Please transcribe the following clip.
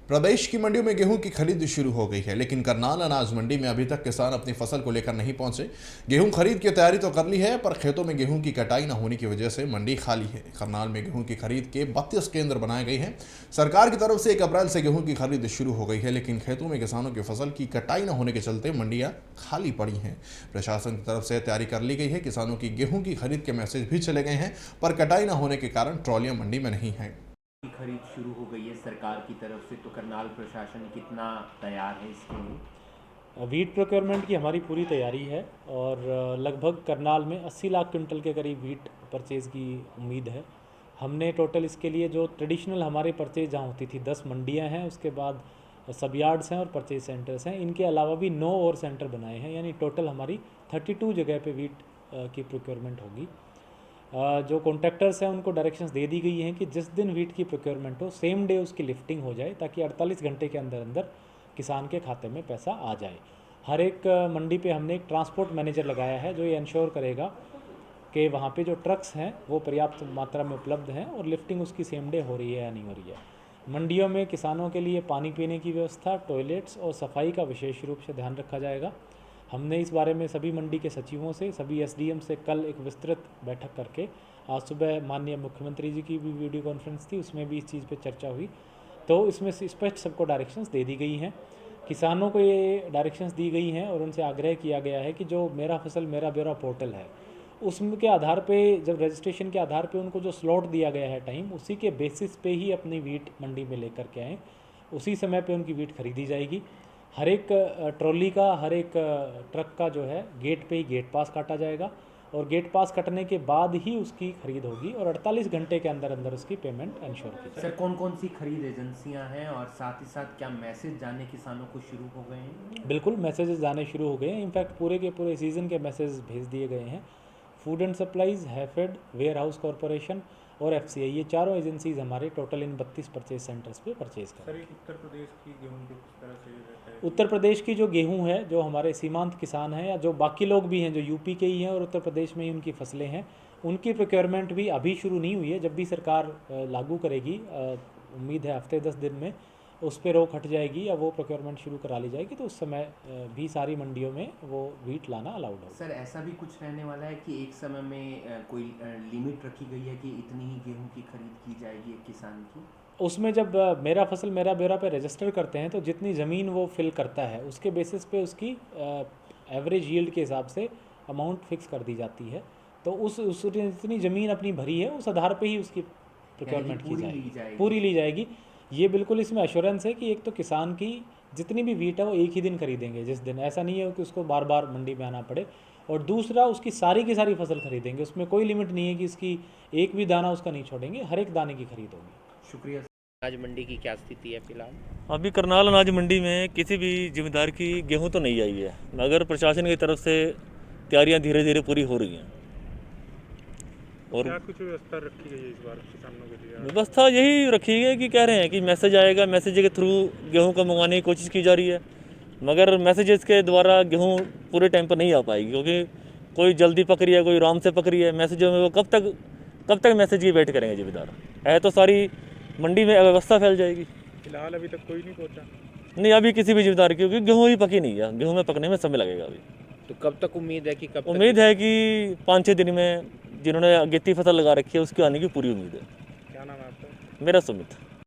प्रदेश की मंडियों में गेहूं की खरीद शुरू हो गई है, लेकिन करनाल अनाज मंडी में अभी तक किसान अपनी फसल को लेकर नहीं पहुंचे। गेहूं खरीद की तैयारी तो कर ली है, पर खेतों में गेहूं की कटाई न होने की वजह से मंडी खाली है। करनाल में गेहूं की खरीद के 32 केंद्र बनाए गए हैं। सरकार की तरफ से 1 अप्रैल से गेहूं की खरीद शुरू हो गई है, लेकिन खेतों में किसानों की फसल की कटाई न होने के चलते मंडियां खाली पड़ी हैं। प्रशासन की तरफ से तैयारी कर ली गई है। किसानों की गेहूं की खरीद के मैसेज भी चले गए हैं, पर कटाई न होने के कारण ट्रॉलियां मंडी में नहीं है। खरीद शुरू हो गई है सरकार की तरफ से, तो करनाल प्रशासन कितना तैयार है इसके लिए? वीट प्रोक्योरमेंट की हमारी पूरी तैयारी है और लगभग करनाल में 80 लाख क्विंटल के करीब वीट परचेज़ की उम्मीद है। हमने टोटल इसके लिए जो ट्रेडिशनल हमारे परचेज़ जहाँ होती थी 10 मंडियाँ हैं, उसके बाद सब यार्ड्स हैं और परचेज सेंटर्स हैं। इनके अलावा भी 9 और सेंटर बनाए हैं, यानी टोटल हमारी 32 जगह पे वीट की प्रोक्योरमेंट होगी। जो कॉन्ट्रैक्टर्स हैं उनको डायरेक्शंस दे दी गई हैं कि जिस दिन वीट की प्रोक्योरमेंट हो सेम डे उसकी लिफ्टिंग हो जाए, ताकि 48 घंटे के अंदर अंदर किसान के खाते में पैसा आ जाए। हर एक मंडी पे हमने एक ट्रांसपोर्ट मैनेजर लगाया है जो ये इंश्योर करेगा कि वहाँ पे जो ट्रक्स हैं वो पर्याप्त मात्रा में उपलब्ध हैं और लिफ्टिंग उसकी सेम डे हो रही है या नहीं हो रही है। मंडियों में किसानों के लिए पानी पीने की व्यवस्था, टॉयलेट्स और सफाई का विशेष रूप से ध्यान रखा जाएगा। हमने इस बारे में सभी मंडी के सचिवों से, सभी एसडीएम से कल एक विस्तृत बैठक करके, आज सुबह माननीय मुख्यमंत्री जी की भी वीडियो कॉन्फ्रेंस थी, उसमें भी इस चीज़ पे चर्चा हुई। तो इसमें स्पष्ट सबको डायरेक्शंस दे दी गई हैं। किसानों को ये डायरेक्शंस दी गई हैं और उनसे आग्रह किया गया है कि जो मेरा फसल मेरा ब्यौरा पोर्टल है उसके आधार पे, जब रजिस्ट्रेशन के आधार पे उनको जो स्लॉट दिया गया है टाइम, उसी के बेसिस पे ही अपनी वीट मंडी में लेकर के आएँ। उसी समय पे उनकी वीट खरीदी जाएगी। हर एक ट्रॉली का, हर एक ट्रक का जो है गेट पे ही गेट पास काटा जाएगा और गेट पास कटने के बाद ही उसकी खरीद होगी और 48 घंटे के अंदर अंदर उसकी पेमेंट इंश्योर की जाएगी। सर, कौन कौन सी खरीद एजेंसियां हैं और साथ ही साथ क्या मैसेज जाने किसानों को शुरू हो गए हैं? बिल्कुल, मैसेजेस जाने शुरू हो गए हैं। इनफैक्ट पूरे के पूरे सीज़न के मैसेज भेज दिए गए हैं। Food and supplies, HAFED, warehouse corporation और एफसीआई, ये चारों एजेंसीज हमारे टोटल इन 32 परचेज सेंटर्स पे परचेज करें। सर, उत्तर प्रदेश की गेहूं को किस तरह से रहता है? उत्तर प्रदेश की जो गेहूं है, जो हमारे सीमांत किसान हैं या जो बाकी लोग भी हैं जो यूपी के ही हैं और उत्तर प्रदेश में ही उनकी फसलें हैं, उनकी प्रोक्योरमेंट भी अभी शुरू नहीं हुई है। जब भी सरकार लागू करेगी, उम्मीद है हफ्ते 10 दिन में उस पर रोक हट जाएगी या वो प्रोक्योरमेंट शुरू करा ली जाएगी, तो उस समय भी सारी मंडियों में वो वीट लाना अलाउड होगा। सर, ऐसा भी कुछ रहने वाला है कि एक समय में कोई लिमिट रखी गई है कि इतनी ही गेहूं की खरीद की जाएगी एक किसान की? उसमें जब मेरा फसल मेरा ब्यौरा पे रजिस्टर करते हैं तो जितनी ज़मीन वो फिल करता है उसके बेसिस पे उसकी एवरेज यील्ड के हिसाब से अमाउंट फिक्स कर दी जाती है। तो उस जितनी ज़मीन अपनी भरी है उस आधार पे ही उसकी प्रोक्योरमेंट की जाएगी, पूरी ली जाएगी। ये बिल्कुल इसमें एश्योरेंस है कि एक तो किसान की जितनी भी वीट है वो एक ही दिन खरीदेंगे जिस दिन, ऐसा नहीं है कि उसको बार बार मंडी में आना पड़े। और दूसरा, उसकी सारी की सारी फसल खरीदेंगे, उसमें कोई लिमिट नहीं है कि इसकी एक भी दाना उसका नहीं छोड़ेंगे, हर एक दाने की खरीद होगी। शुक्रिया। अनाज मंडी की क्या स्थिति है फिलहाल? अभी करनाल अनाज मंडी में किसी भी जिम्मेदार की गेहूं तो नहीं आई है, मगर प्रशासन की तरफ से तैयारियां धीरे धीरे पूरी हो रही हैं। और क्या कुछ व्यवस्था रखी गई है इस बार किसानों के लिए? व्यवस्था यही रखी है कि कह रहे हैं कि मैसेज आएगा, मैसेज के थ्रू गेहूं को मंगवाने की कोशिश की जा रही है, मगर मैसेजेस के द्वारा गेहूं पूरे टाइम पर नहीं आ पाएगी, क्योंकि कोई जल्दी पकड़ी है, कोई आराम से पकड़ी है। मैसेजों में वो कब तक मैसेज की वेट करेंगे जिम्मेदार? है तो सारी मंडी में अव्यवस्था फैल जाएगी। फिलहाल अभी तक कोई नहीं पहुंचा? नहीं, अभी किसी भी जिम्मेदार की, क्योंकि गेहूँ ही पकी नहीं है, गेहूँ में पकने में समय लगेगा। अभी तो कब तक उम्मीद है कि उम्मीद है कि 5-6 दिन में जिन्होंने अगेती फसल लगा रखी है उसकी आने की पूरी उम्मीद है। क्या नाम है आपका? मेरा सुमित।